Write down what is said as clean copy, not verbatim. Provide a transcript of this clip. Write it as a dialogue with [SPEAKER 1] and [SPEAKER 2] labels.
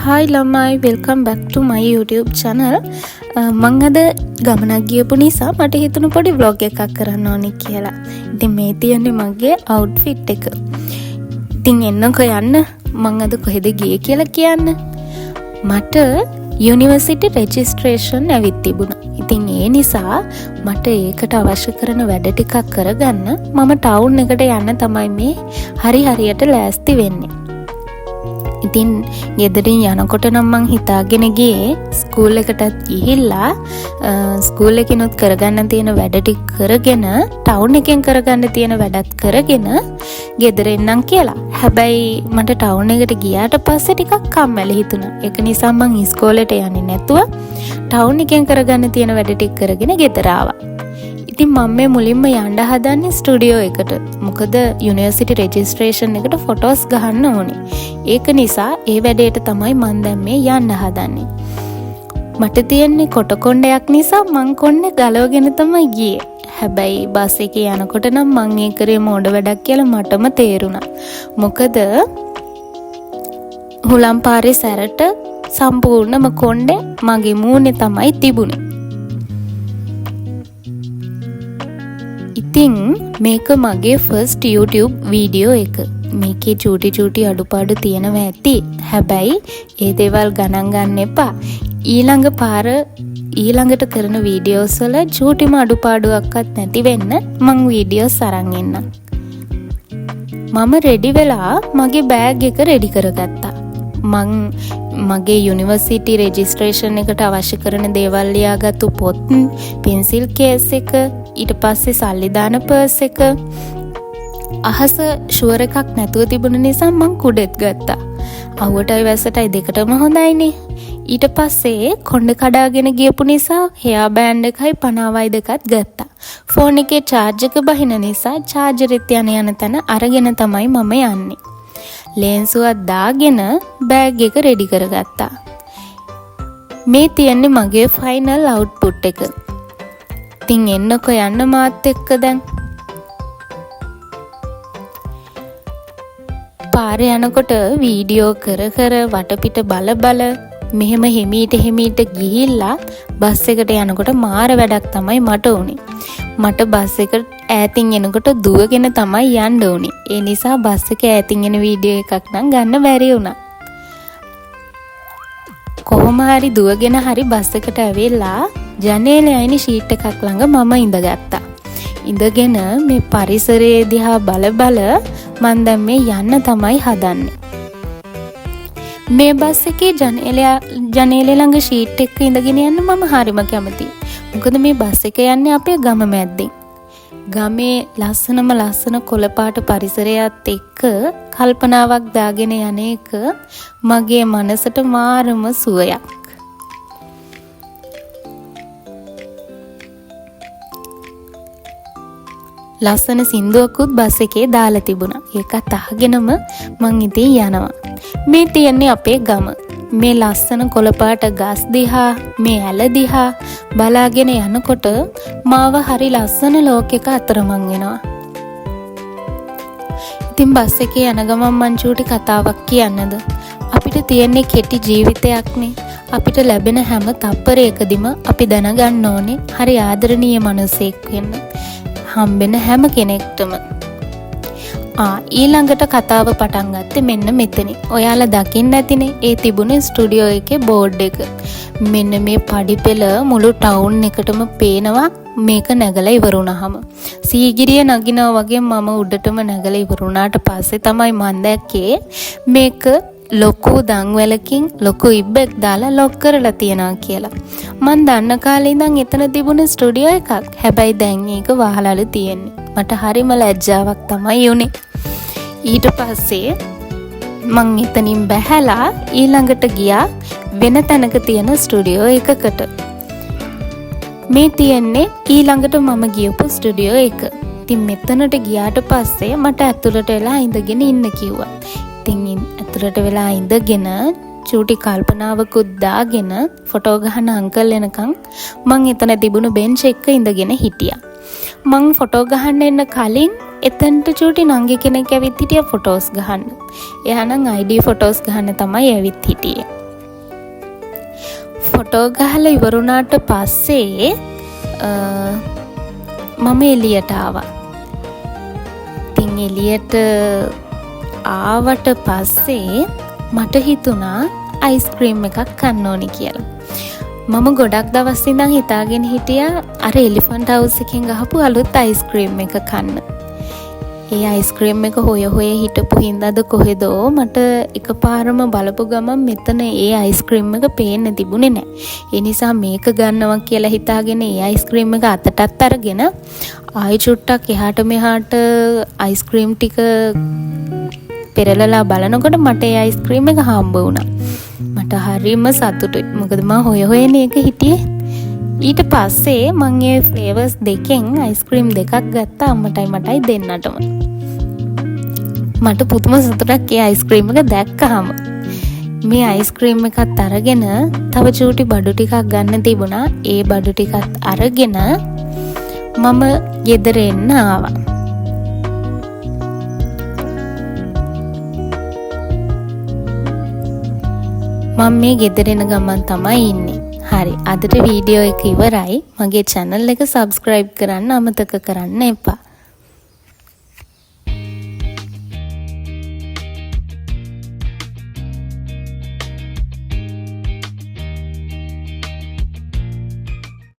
[SPEAKER 1] Hi ළමයි, welcome back to my YouTube channel. මං අද ගමනක් ගියපු නිසා මට හිතුණා පොඩි vlog එකක් කරන්න ඕනේ කියලා. ඉතින් මේ තියන්නේ මගේ outfit එක. ඉතින් එන්නකෝ යන්න. මං අද කොහෙද ගියේ කියලා කියන්න. මට university registration ඇවිත් තිබුණා. ඉතින් ඒ නිසා මට ඒකට අවශ්‍ය කරන වැඩ ටිකක් කරගන්න මම ටවුන් එකට යන්න තමයි මේ හරියට ලෑස්ති වෙන්නේ. ඉතින් ගෙදරින් යනකොට නම් මං හිතාගෙන ගියේ ස්කූල් එකටත් ගිහිල්ලා ස්කූල් එකිනුත් කරගන්න තියෙන වැඩ ටික කරගෙන ටවුන් එකෙන් කරගන්න තියෙන වැඩත් කරගෙන ගෙදර එන්නම් කියලා. හැබැයි මට ටවුන් එකට ගියාට පස්සේ ටිකක් කම්මැලි හිතුණා. ඒක නිසා මං ඉස්කෝලේට යන්නේ නැතුව ටවුන් එකෙන් කරගන්න තියෙන වැඩ ටික කරගෙන ගෙදර ආවා. ඉතින් මම මේ මුලින්ම යන්න හදන්නේ ස්ටුඩියෝ එකට. මොකද යුනිවර්සිටි රෙජිස්ට්‍රේෂන් එකට ෆොටෝස් ගහන්න ඕනේ. ඒක නිසා ඒ වැඩේට තමයි මම දැන් මේ යන්න හදන්නේ. මට තියෙන්නේ කොට කොණ්ඩයක් නිසා මං කොණ්ඩේ ගලවගෙන තමයි ගියේ. හැබැයි බස් එකේ යනකොට නම් මං ඒ කරේ මෝඩ වැඩක් කියලා මටම තේරුණා. මොකද හුලම් පාරේ සැරට සම්පූර්ණම කොණ්ඩේ මගේ මූණේ තමයි තිබුණේ. ඉතින් මේක මගේ first YouTube වීඩියෝ එක. මේකේ චූටි අඩුපාඩු තියෙනවා ඇති. හැබැයි ඒ දේවල් ගණන් ගන්න එපා. ඊළඟට කරන වීඩියෝස් වල චූටිම අඩුපාඩුවක්වත් නැති වෙන්න මං වීඩියෝස් අරන් එන්නම්. මම රෙඩි වෙලා මගේ බෑග් එක රෙඩි කරගත්තා. මං මගේ යුනිවර්සිටි රෙජිස්ට්‍රේෂන් එකට අවශ්‍ය කරන දේවල් ලියාගත්තු පොත්, පෙන්සිල් කේස් එක, ඊට පස්සේ සල්ලි දාන පර්ස් එක. අහස ෂුවර් එකක් නැතුව තිබුණ නිසා මං කුඩෙත් ගත්තා. අවුවටයි වැස්සටයි දෙකටම හොඳයිනේ. ඊට පස්සේ කොණ්ඩ කඩාගෙන ගියපු නිසා හෙයා බෑන්ඩ් එකයි පනාවයි දෙකත් ගත්තා. ෆෝන් එකේ charge එක බහින නිසා chargerෙත් යන තැන අරගෙන තමයි මම යන්නේ. ලේන්සුවක් දාගෙන බෑග් එක රෙඩි කරගත්තා. මේ තියන්නේ මගේ ෆයිනල් අවුට්පුට් එක. ඉතින් එන්නකෝ යන්න මාත් එක්ක දැන්. පාරේ යනකොට වීඩියෝ කර වටපිට බල මෙහෙම හිමීට ගිහිල්ලා බස් එකට යනකොට මාර වැඩක් තමයි මට උනේ. මට බස් එක ඈතින් එනකොට දුවගෙන තමයි යන්න උනේ. ඒ නිසා බස් එක ඈතින් එන වීඩියෝ එකක් නම් ගන්න බැරි වුණා. කොහොම හරි දුවගෙන හරි බස් එකට ඇවිල්ලා ජනේලේ අයින ෂීට් එකක් ළඟ මම ඉඳගත්තා. ඉඳගෙන මේ පරිසරයේ දිහා බල මන් දැන් මේ යන්න තමයි හදන්නේ. මේ බස් එකේ ජනේලේ ළඟ ෂීට් එක ඉඳගෙන යන්න මම හරිම කැමතියි. මොකද මේ බස් එක යන්නේ අපේ ගම මැද්දෙන්. ගමේ ලස්සන කොළපාට පරිසරයත් එක්ක කල්පනාවක් දාගෙන යන එක මගේ මනසට මාරම සුවයක්. ලස්සන සින්දුවකුත් බස් එකේ දාලා තිබුණා. ඒකත් අහගෙනම මං ඉතින් යනවා. මේ තියන්නේ අපේ ගම. මේ ලස්සන කොළපාට ගස් දිහා, මේ ඇල දිහා බලාගෙන යනකොට මාව හරි ලස්සන ලෝකයක අතරමං වෙනවා. ඉතින් බස් එකේ යන ගමන් මං චූටි කතාවක් කියන්නද? අපිට තියෙන්නේ කෙටි ජීවිතයක්නේ. අපිට ලැබෙන හැම තප්පරයකදීම අපි දැනගන්න ඕනේ හරි ආදරණීය මිනිසෙක් වෙන්න. හම්බෙන හැම කෙනෙක්ටම. ඊළඟට කතාව පටන් ගත්තේ මෙන්න මෙතන. ඔයාලා දකින්න ඇතිනේ ඒ තිබුණේ ස්ටුඩියෝ එකේ බෝඩ් එක. මෙන්න මේ පඩිපෙළ මුළු ටවුන් එකටම පේනවා මේක නැගලා ඉවරුණාම. සීගිරිය නගිනවා වගේ මම උඩටම නැගලා ඉවරුණාට පස්සේ තමයි මන් දැක්කේ මේක ලොකු දන්වැලකින් ලොකු ඉබ්බෙක් දාලා ලොක් කරලා තියනවා කියලා. මන් දන්න කාලේ ඉඳන් එතන තිබුණ ස්ටුඩියෝ එකක්. හැබැයි දැන් ඒක වහලාලු තියෙන්නේ. මට හරිම ලැජ්ජාවක් තමයි උනේ. ඊට පස්සේ මං එතනින් බැහැලා ඊළඟට ගියා වෙන තැනක තියෙන ස්ටුඩියෝ එකකට. මේ තියෙන්නේ ඊළඟට මම ගියපු ස්ටුඩියෝ එක. ඉතින් මෙතනට ගියාට පස්සේ මට ඇතුළට වෙලා ඉඳගෙන ඉන්න කිව්වා. ඉතින් ඇතුළට වෙලා ඉඳගෙන චූටි කල්පනාවකුත් දාගෙන ෆොටෝ ගහන අංකල් එනකන් මං එතන තිබුණු බෙන්ච් එක ඉඳගෙන හිටියා. මං ෆොටෝ ගහන්න එන්න කලින් එතනට චූටි නංගි කෙනෙක් ඇවිත් හිටියා ෆොටෝස් ගහන්න. එයා නම් ID ෆොටෝස් ගහන්න තමයි ඇවිත් හිටියේ. ෆොටෝ ගහලා ඉවරුණාට පස්සේ මම එළියට ආවා. ඉතින් එළියට ආවට පස්සේ මට හිතුණා අයිස්ක්‍රීම් එකක් කන්න ඕනි කියලා. මම ගොඩක් දවස් ඉඳන් හිතාගෙන හිටියා අර එලිෆන්ට් හවුස් එකෙන් ගහපු අලුත් අයිස්ක්‍රීම් එක කන්න. ඒ අයිස්ක්‍රීම් එක හොය හිටපු හින්දාද කොහෙදෝ මට එකපාරම බලපු ගමන් මෙතන ඒ අයිස්ක්‍රීම් එක පේන්න තිබුණේ නැහැ. ඒ නිසා මේක ගන්නවා කියලා හිතාගෙන ඒ අයිස්ක්‍රීම් එක අතටත් අරගෙන ආයෙ චුට්ටක් එහාට මෙහාට අයිස්ක්‍රීම් ටික පෙරලලා බලනකොට මට ඒ අයිස්ක්‍රීම් එක හම්බ වුණා. මට හරිම සතුටුයි. මොකද මම හොයන එක හිටියේ. ඊට පස්සේ මම ඒ ෆ්ලේවර්ස් දෙකෙන් අයිස්ක්‍රීම් දෙකක් ගත්තා අම්මටයි මටයි දෙන්නටම. මට පුදුම සතුටක් ඒ අයිස්ක්‍රීම් එක දැක්කහම. මේ අයිස්ක්‍රීම් එකත් අරගෙන තව චූටි බඩු ටිකක් ගන්න තිබුණා. ඒ බඩු ටිකත් අරගෙන මම ගෙදර එන්න ආවා. මම මේ ගෙදර එන ගමන් තමයි ඉන්නේ. හරි, අදට වීඩියෝ එක ඉවරයි. මගේ channel එක subscribe කරන්න අමතක කරන්න එපා.